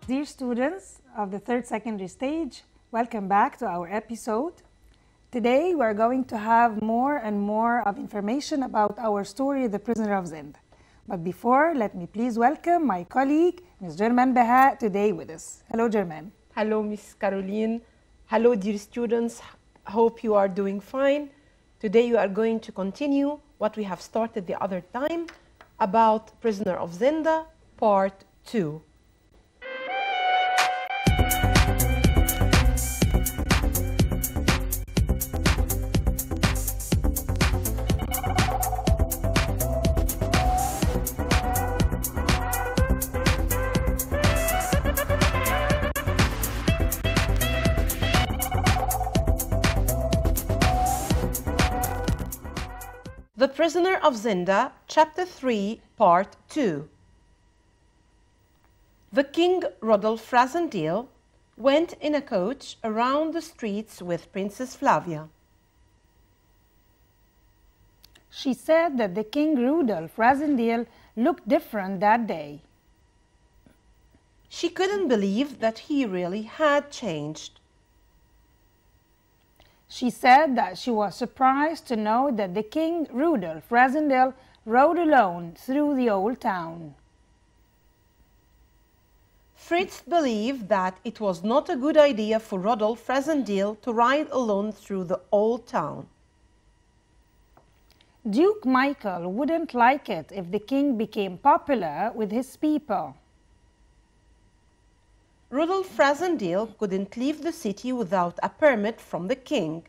Dear students of the third secondary stage, welcome back to our episode. Today we're going to have more and more of information about our story, The Prisoner of Zenda. But before, let me please welcome my colleague, Ms. Jérmين Behar, today with us. Hello, Jérmين. Hello, Miss Caroline. Hello, dear students. Hope you are doing fine. Today you are going to continue what we have started the other time about Prisoner of Zenda, Part 2. The Prisoner of Zenda, Chapter 3, Part 2. The King Rodolphe Razendale went in a coach around the streets with Princess Flavia. She said that the King Rudolph Razendale looked different that day. She couldn't believe that he really had changed. She said that she was surprised to know that the King Rudolph Razendale rode alone through the old town. Fritz believed that it was not a good idea for Rodolphe Razendale to ride alone through the old town. Duke Michael wouldn't like it if the king became popular with his people. Rodolphe Razendale couldn't leave the city without a permit from the king.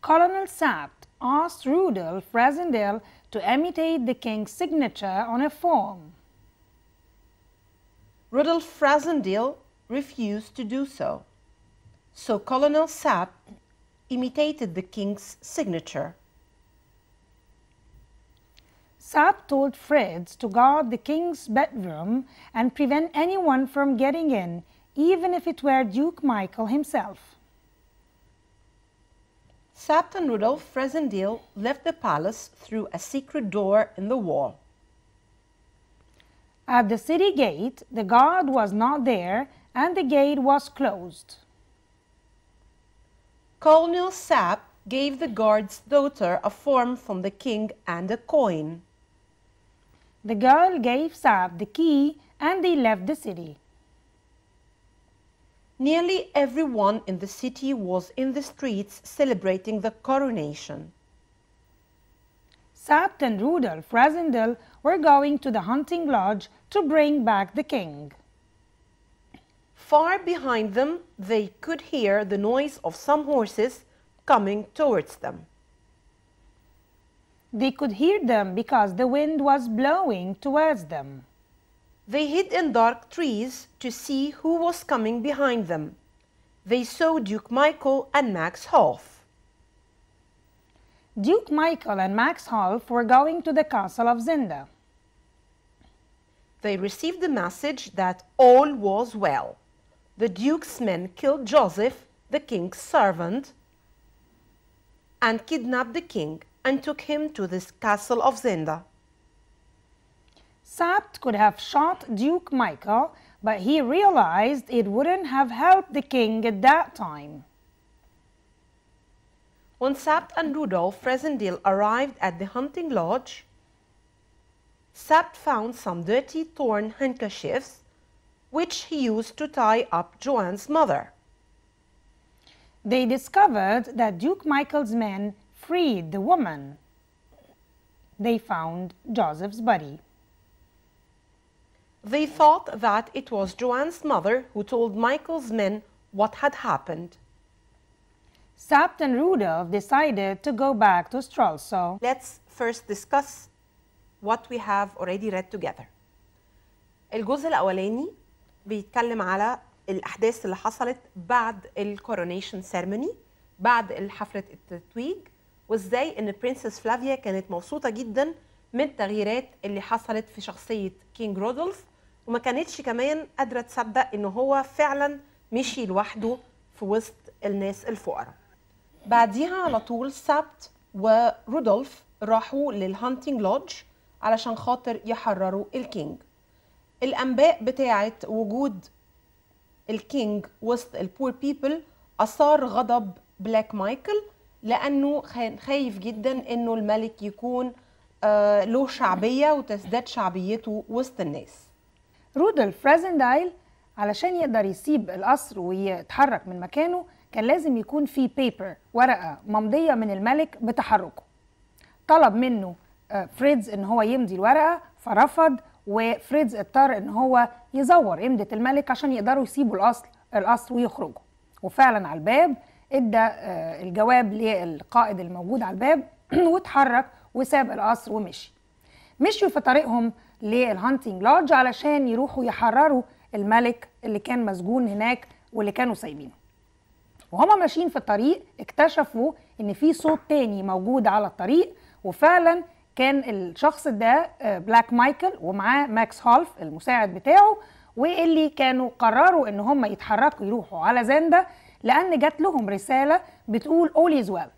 Colonel Sapt asked Rudolph Razendale to imitate the king's signature on a form. Rodolphe Razendale refused to do so. So Colonel Sapt imitated the king's signature. Sapt told Fritz to guard the king's bedroom and prevent anyone from getting in, even if it were Duke Michael himself. Sapt and Rodolphe Razendale left the palace through a secret door in the wall. At the city gate, the guard was not there and the gate was closed. Colonel Sapt gave the guard's daughter a form from the king and a coin. The girl gave Sapt the key and they left the city. Nearly everyone in the city was in the streets celebrating the coronation. Sapt and Rudolph Razendale were going to the hunting lodge to bring back the king. Far behind them, they could hear the noise of some horses coming towards them. They could hear them because the wind was blowing towards them. They hid in dark trees to see who was coming behind them. They saw Duke Michael and Max Half. Duke Michael and Max Half were going to the castle of Zenda. They received the message that all was well. The Duke's men killed Joseph, the king's servant, and kidnapped the king and took him to this castle of Zenda. Sapt could have shot Duke Michael, but he realized it wouldn't have helped the king at that time. When Sapt and Rudolph Razendale arrived at the hunting lodge, Sapt found some dirty torn handkerchiefs which he used to tie up Joanne's mother. They discovered that Duke Michael's men freed the woman. They found Joseph's body. They thought that it was Joanne's mother who told Michael's men what had happened. Sapt and Rudolph decided to go back to Stralsund. Let's first discuss what we have already read together. الجزء الأولاني بيتكلم على الأحداث اللي حصلت بعد الكورونيشن سيرموني، بعد حفلة التتويج، وازاي ان برنسس فلافيا كانت مبسوطة جدا من التغييرات اللي حصلت في شخصية كينج رودولف، وما كانتش كمان قادرة تصدق انه هو فعلا مشي لوحده في وسط الناس الفقراء. بعديها على طول سابت ورودولف راحوا للهانتينج لودج علشان خاطر يحرروا الكينج. الأنباء بتاعة وجود الكينج وسط البور بيبل أثار غضب بلاك مايكل، لأنه خايف جدا إنه الملك يكون له شعبية وتزداد شعبيته وسط الناس. رودولف رازندايل علشان يقدر يسيب القصر ويتحرك من مكانه كان لازم يكون في بيبر، ورقة ممضية من الملك بتحركه. طلب منه فريدز ان هو يمضي الورقة فرفض، وفريدز اضطر ان هو يزور امضة الملك عشان يقدروا يسيبوا القصر ويخرجوا. وفعلا على الباب ادى الجواب للقائد الموجود على الباب واتحرك وساب القصر ومشي. مشوا في طريقهم للهانتنج لودج علشان يروحوا يحرروا الملك اللي كان مسجون هناك واللي كانوا سايبينه. وهما ماشيين في الطريق اكتشفوا ان في صوت تاني موجود على الطريق، وفعلا كان الشخص ده بلاك مايكل ومعاه ماكس هولف المساعد بتاعه، واللي كانوا قرروا ان هم يتحركوا يروحوا على زندا لان جات لهم رسالة بتقول all is well.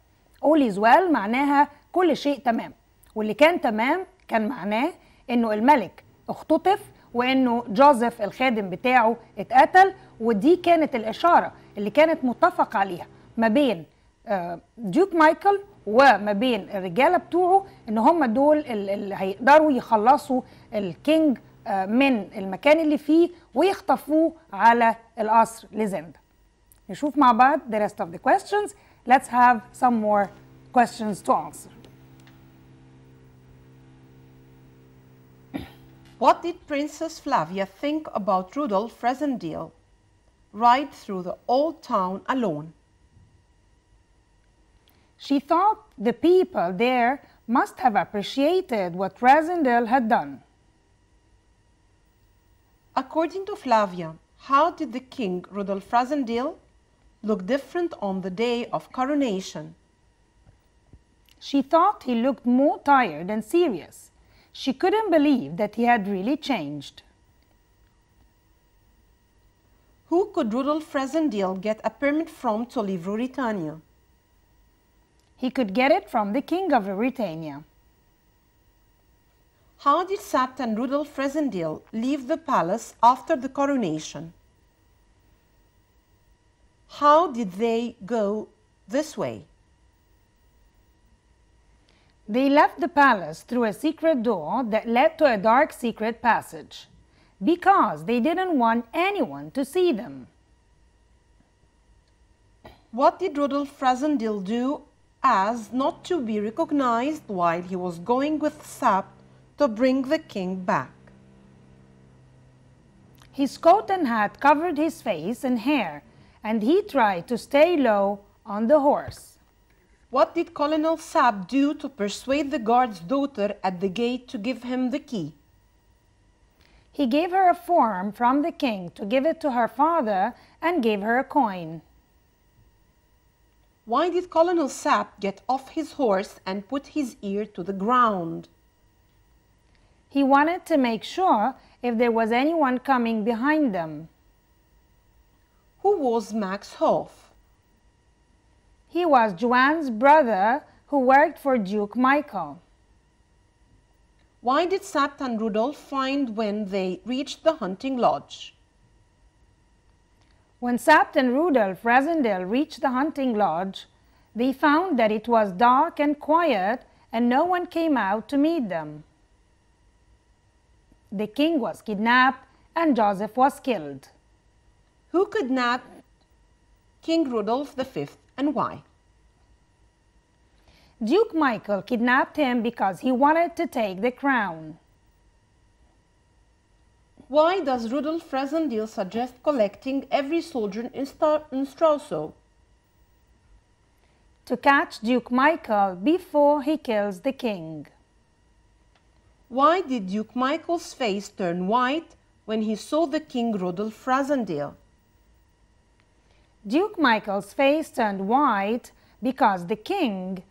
all is well معناها كل شيء تمام، واللي كان تمام كان معناه انه الملك اختطف وانه جوزيف الخادم بتاعه اتقتل. ودي كانت الاشاره اللي كانت متفق عليها ما بين ديوك مايكل وما بين الرجاله بتوعه ان هم دول اللي هيقدروا يخلصوا الكينج من المكان اللي فيه ويخطفوه على القصر لزندا. نشوف مع بعض the rest of the questions. Let's have some more questions to answer. What did Princess Flavia think about Rudolph Rassendyll ride through the old town alone? She thought the people there must have appreciated what Rassendyll had done. According to Flavia, how did the king Rudolph Rassendyll look different on the day of coronation? She thought he looked more tired and serious. She couldn't believe that he had really changed. Who could Rudolph Rassendyll get a permit from to leave Ruritania? He could get it from the king of Ruritania. How did Sapt and Rudolph Rassendyll leave the palace after the coronation? How did they go this way? They left the palace through a secret door that led to a dark secret passage because they didn't want anyone to see them. What did Rudolph Rassendyll do as not to be recognized while he was going with Sapt to bring the king back? His coat and hat covered his face and hair, and he tried to stay low on the horse. What did Colonel Sapt do to persuade the guard's daughter at the gate to give him the key? He gave her a form from the king to give it to her father and gave her a coin. Why did Colonel Sapt get off his horse and put his ear to the ground? He wanted to make sure if there was anyone coming behind them. Who was Max Hoff? He was Joanne's brother who worked for Duke Michael. Why did Sapt and Rudolph find when they reached the hunting lodge? When Sapt and Rudolph Rassendyll reached the hunting lodge, they found that it was dark and quiet and no one came out to meet them. The king was kidnapped and Joseph was killed. Who kidnapped King Rudolph V and why? Duke Michael kidnapped him because he wanted to take the crown. Why does Rudolph Rassendyll suggest collecting every soldier in Strausow? To catch Duke Michael before he kills the king. Why did Duke Michael's face turn white when he saw the king Rudolph Rassendyll? Duke Michael's face turned white because the king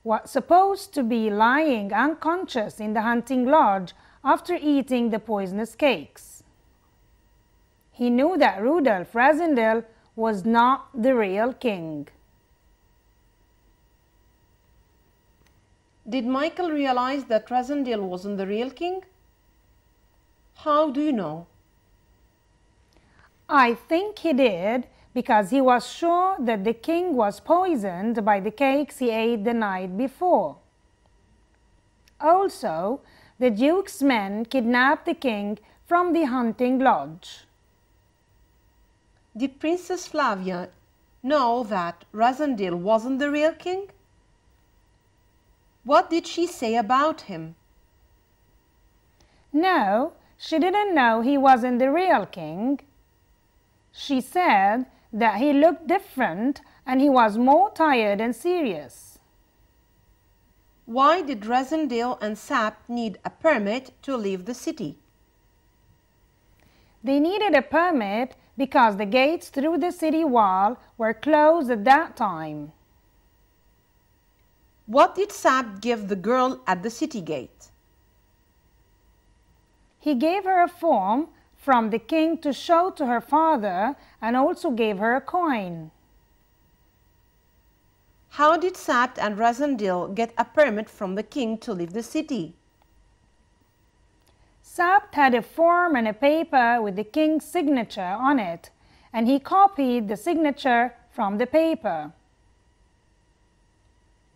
was supposed to be lying unconscious in the hunting lodge after eating the poisonous cakes. He knew that Rudolph Rassendyll was not the real king. Did Michael realize that Rassendyll wasn't the real king? How do you know? I think he did because he was sure that the king was poisoned by the cakes he ate the night before. Also, the Duke's men kidnapped the king from the hunting lodge. Did Princess Flavia know that Rassendyll wasn't the real king? What did she say about him? No, she didn't know he wasn't the real king. She said that he looked different and he was more tired and serious. Why did Rassendyll and Sapt need a permit to leave the city? They needed a permit because the gates through the city wall were closed at that time. What did Sapt give the girl at the city gate? He gave her a form from the king to show to her father and also gave her a coin. How did Sapt and Rassendyll get a permit from the king to leave the city? Sapt had a form and a paper with the king's signature on it, and he copied the signature from the paper.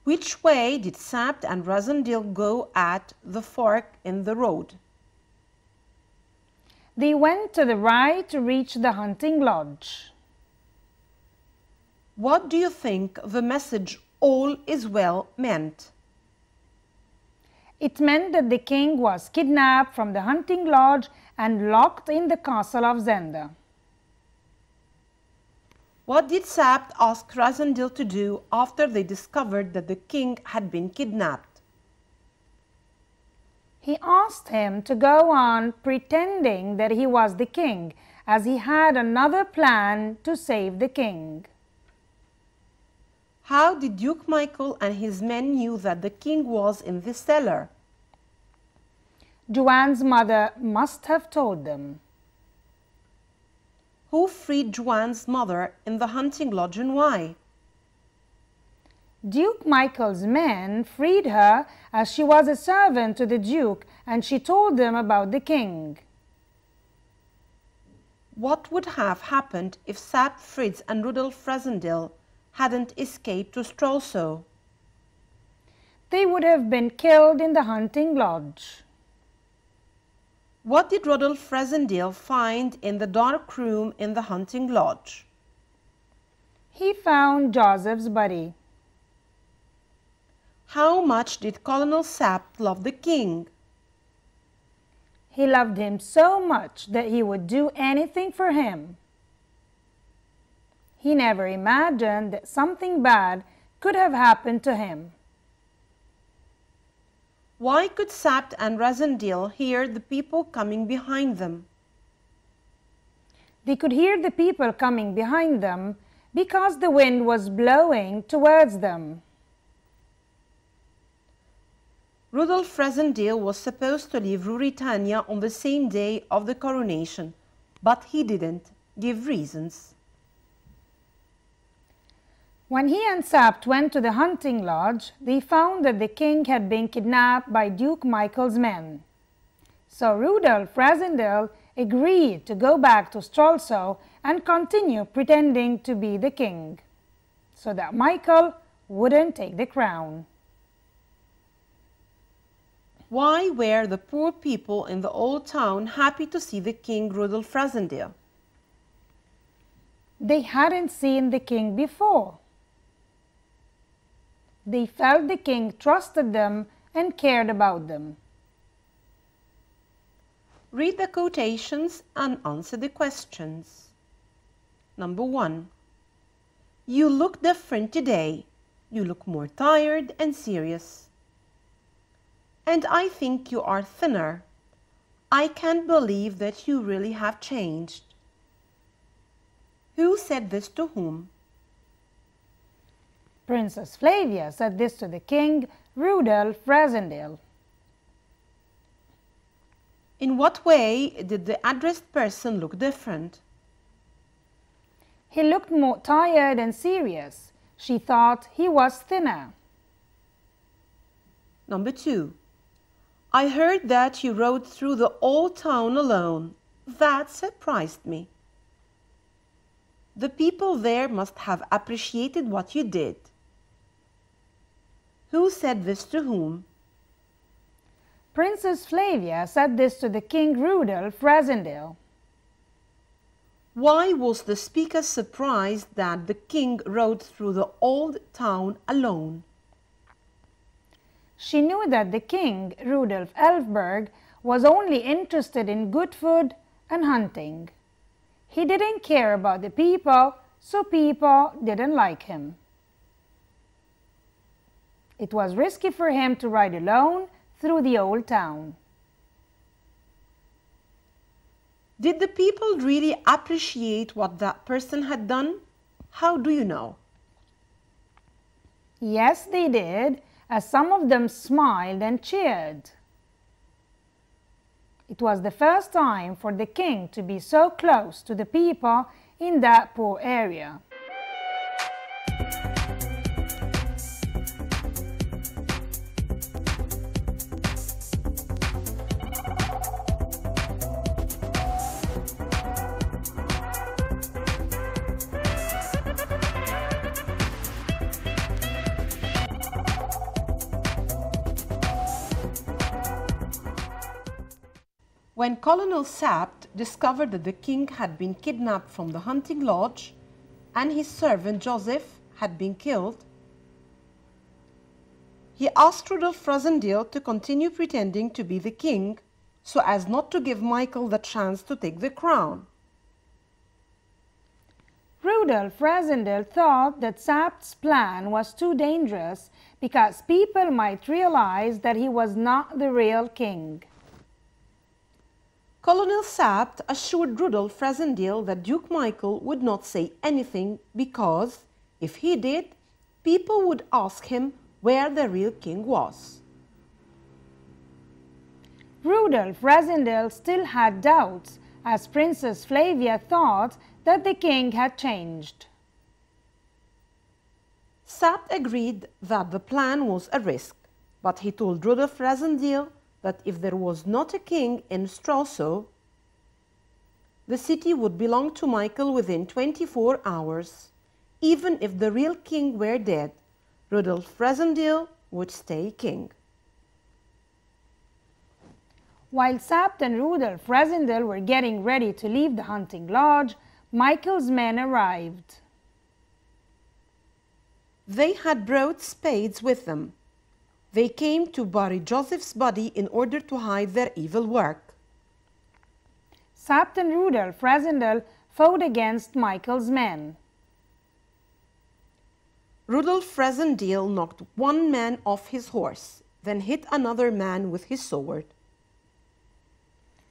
Which way did Sapt and Rassendyll go at the fork in the road? They went to the right to reach the hunting lodge. What do you think the message "all is well" meant? It meant that the king was kidnapped from the hunting lodge and locked in the castle of Zenda. What did Sapt ask Rassendyll to do after they discovered that the king had been kidnapped? He asked him to go on pretending that he was the king, as he had another plan to save the king. How did Duke Michael and his men knew that the king was in the cellar? Joanne's mother must have told them. Who freed Joanne's mother in the hunting lodge and why? Duke Michael's men freed her as she was a servant to the Duke, and she told them about the king. What would have happened if Sapt, Fritz and Rudolf Rassendyll hadn't escaped to Stralsund? They would have been killed in the hunting lodge. What did Rudolf Rassendyll find in the dark room in the hunting lodge? He found Joseph's body. How much did Colonel Sapt love the king? He loved him so much that he would do anything for him. He never imagined that something bad could have happened to him. Why could Sapt and Rassendyll hear the people coming behind them? They could hear the people coming behind them because the wind was blowing towards them. Rudolf Rassendyll was supposed to leave Ruritania on the same day of the coronation, but he didn't give reasons. When he and Sapt went to the hunting lodge, they found that the king had been kidnapped by Duke Michael's men. So Rudolf Rassendyll agreed to go back to Stralsund and continue pretending to be the king, so that Michael wouldn't take the crown. Why were the poor people in the old town happy to see the king Rudolf Rassendyll? They hadn't seen the king before. They felt the king trusted them and cared about them. Read the quotations and answer the questions. Number 1. You look different today. You look more tired and serious. And I think you are thinner. I can't believe that you really have changed. Who said this to whom? Princess Flavia said this to the king, Rudolf Rassendyll. In what way did the addressed person look different? He looked more tired and serious. She thought he was thinner. Number 2. I heard that you rode through the old town alone. That surprised me. The people there must have appreciated what you did. Who said this to whom? Princess Flavia said this to the King Rudolph Rassendyll. Why was the speaker surprised that the king rode through the old town alone? She knew that the king, Rudolf Elfberg, was only interested in good food and hunting. He didn't care about the people, so people didn't like him. It was risky for him to ride alone through the old town. Did the people really appreciate what that person had done? How do you know? Yes, they did, as some of them smiled and cheered. It was the first time for the king to be so close to the people in that poor area. When Colonel Sapt discovered that the king had been kidnapped from the hunting lodge and his servant Joseph had been killed, he asked Rudolf Rassendyll to continue pretending to be the king so as not to give Michael the chance to take the crown. Rudolf Rassendyll thought that Sapt's plan was too dangerous because people might realize that he was not the real king. Colonel Sapt assured Rudolf Rassendyll that Duke Michael would not say anything because, if he did, people would ask him where the real king was. Rudolf Rassendyll still had doubts, as Princess Flavia thought that the king had changed. Sapt agreed that the plan was a risk, but he told Rudolf Rassendyll that if there was not a king in Stralsund, the city would belong to Michael within 24 hours. Even if the real king were dead, Rudolf Rassendyll would stay king. While Sapt and Rudolf Rassendyll were getting ready to leave the hunting lodge, Michael's men arrived. They had brought spades with them. They came to bury Joseph's body in order to hide their evil work. Sapt and Rudolf Rassendyll fought against Michael's men. Rudolf Rassendyll knocked one man off his horse, then hit another man with his sword.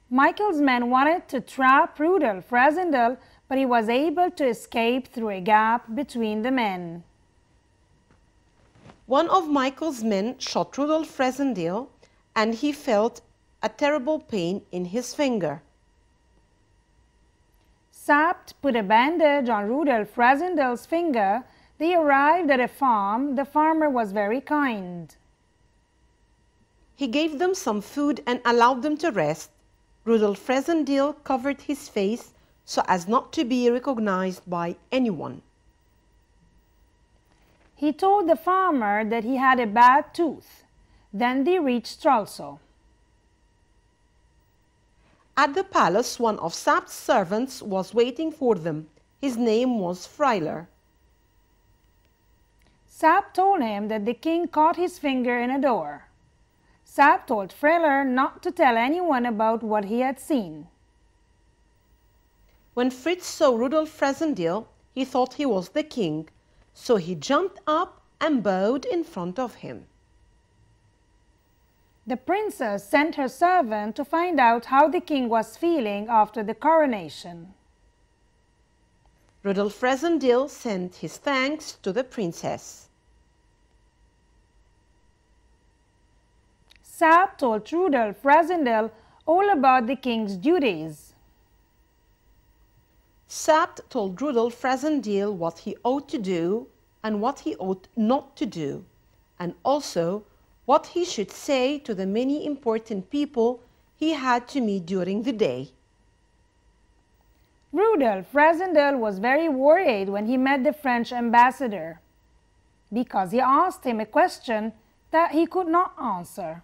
Michael's men wanted to trap Rudolf Rassendyll, but he was able to escape through a gap between the men. One of Michael's men shot Rudolf Rassendyll, and he felt a terrible pain in his finger. Sapt put a bandage on Rudolf Rassendyll's finger. They arrived at a farm. The farmer was very kind. He gave them some food and allowed them to rest. Rudolf Rassendyll covered his face so as not to be recognized by anyone. He told the farmer that he had a bad tooth. Then they reached Stralsund. At the palace, one of Sapt's servants was waiting for them. His name was Freiler. Sapt told him that the king caught his finger in a door. Sapt told Freiler not to tell anyone about what he had seen. When Fritz saw Rudolf Rassendyll, he thought he was the king, so he jumped up and bowed in front of him. The princess sent her servant to find out how the king was feeling after the coronation. Rudolf Rassendyll sent his thanks to the princess. Sapt told Rudolf Rassendyll all about the king's duties. Sapt told Rudolf Rassendyll what he ought to do and what he ought not to do, and also what he should say to the many important people he had to meet during the day. Rudolph Rassendyll was very worried when he met the French ambassador because he asked him a question that he could not answer.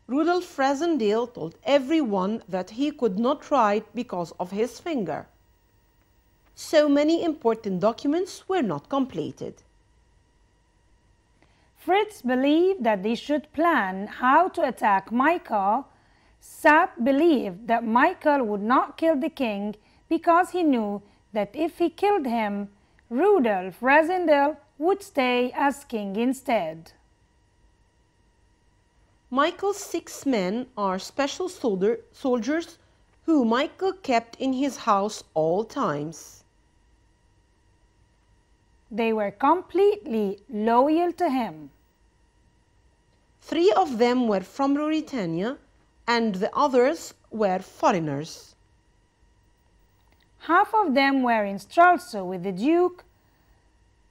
Rudolph Rassendyll told everyone that he could not write because of his finger. So many important documents were not completed. Fritz believed that they should plan how to attack Michael. Sapp believed that Michael would not kill the king because he knew that if he killed him, Rudolph Rassendyll would stay as king instead. Michael's 6 men are special soldiers who Michael kept in his house all times. They were completely loyal to him. 3 of them were from Mauritania and the others were foreigners. Half of them were in Stralsund with the Duke,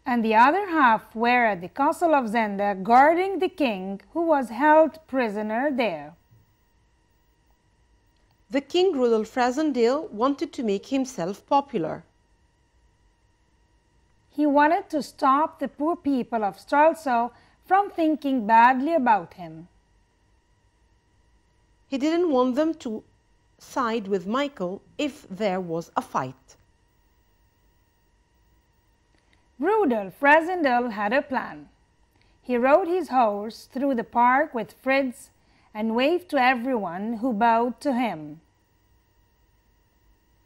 and the other half were at the castle of Zenda guarding the king who was held prisoner there. The king Rudolph Rassendyll wanted to make himself popular. He wanted to stop the poor people of Stralsund from thinking badly about him. He didn't want them to side with Michael if there was a fight. Rudolph Rassendyll had a plan. He rode his horse through the park with Fritz and waved to everyone who bowed to him.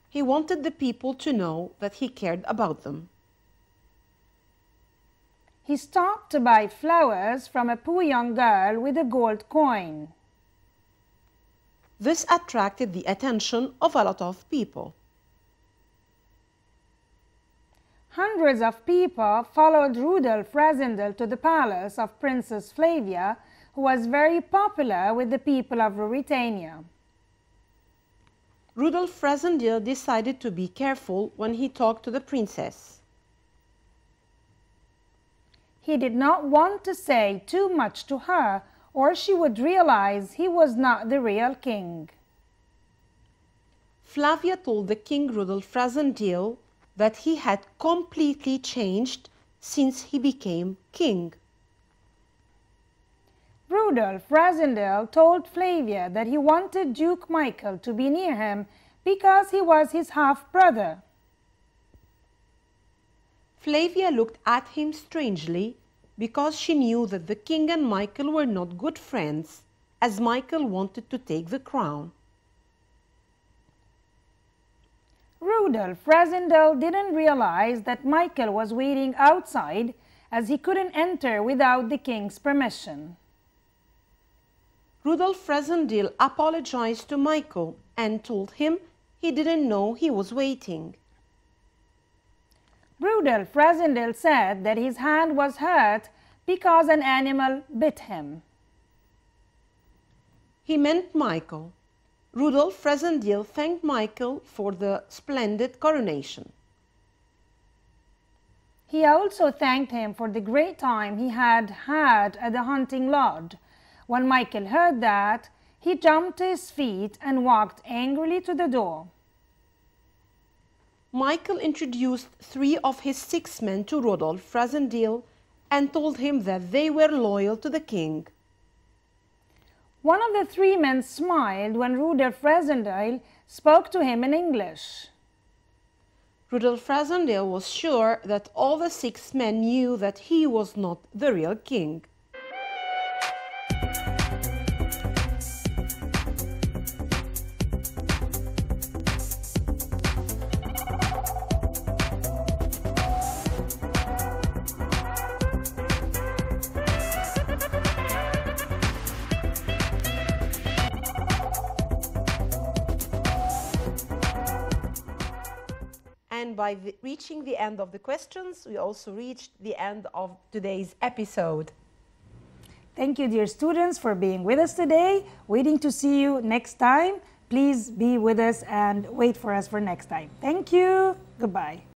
He wanted the people to know that he cared about them. He stopped to buy flowers from a poor young girl with a gold coin. This attracted the attention of a lot of people. Hundreds of people followed Rudolph Rassendyll to the palace of Princess Flavia, who was very popular with the people of Mauritania. Rudolph Rassendyll decided to be careful when he talked to the princess. He did not want to say too much to her, or she would realize he was not the real king. Flavia told the king Rudolph Rassendyll that he had completely changed since he became king. Rudolph Rassendyll told Flavia that he wanted Duke Michael to be near him because he was his half-brother. Flavia looked at him strangely because she knew that the king and Michael were not good friends, as Michael wanted to take the crown. Rudolph Rassendyll didn't realize that Michael was waiting outside, as he couldn't enter without the king's permission. Rudolph Rassendyll apologized to Michael and told him he didn't know he was waiting. Rudolph Rassendyll said that his hand was hurt because an animal bit him. He meant Michael. Rudolph Rassendyll thanked Michael for the splendid coronation. He also thanked him for the great time he had had at the hunting lodge. When Michael heard that, he jumped to his feet and walked angrily to the door. Michael introduced 3 of his 6 men to Rudolph Rassendyll and told him that they were loyal to the king. One of the 3 men smiled when Rudolph Rassendyll spoke to him in English. Rudolph Rassendyll was sure that all the 6 men knew that he was not the real king. And by reaching the end of the questions, we also reached the end of today's episode. Thank you, dear students, for being with us today. Waiting to see you next time. Please be with us and wait for us for next time. Thank you. Goodbye.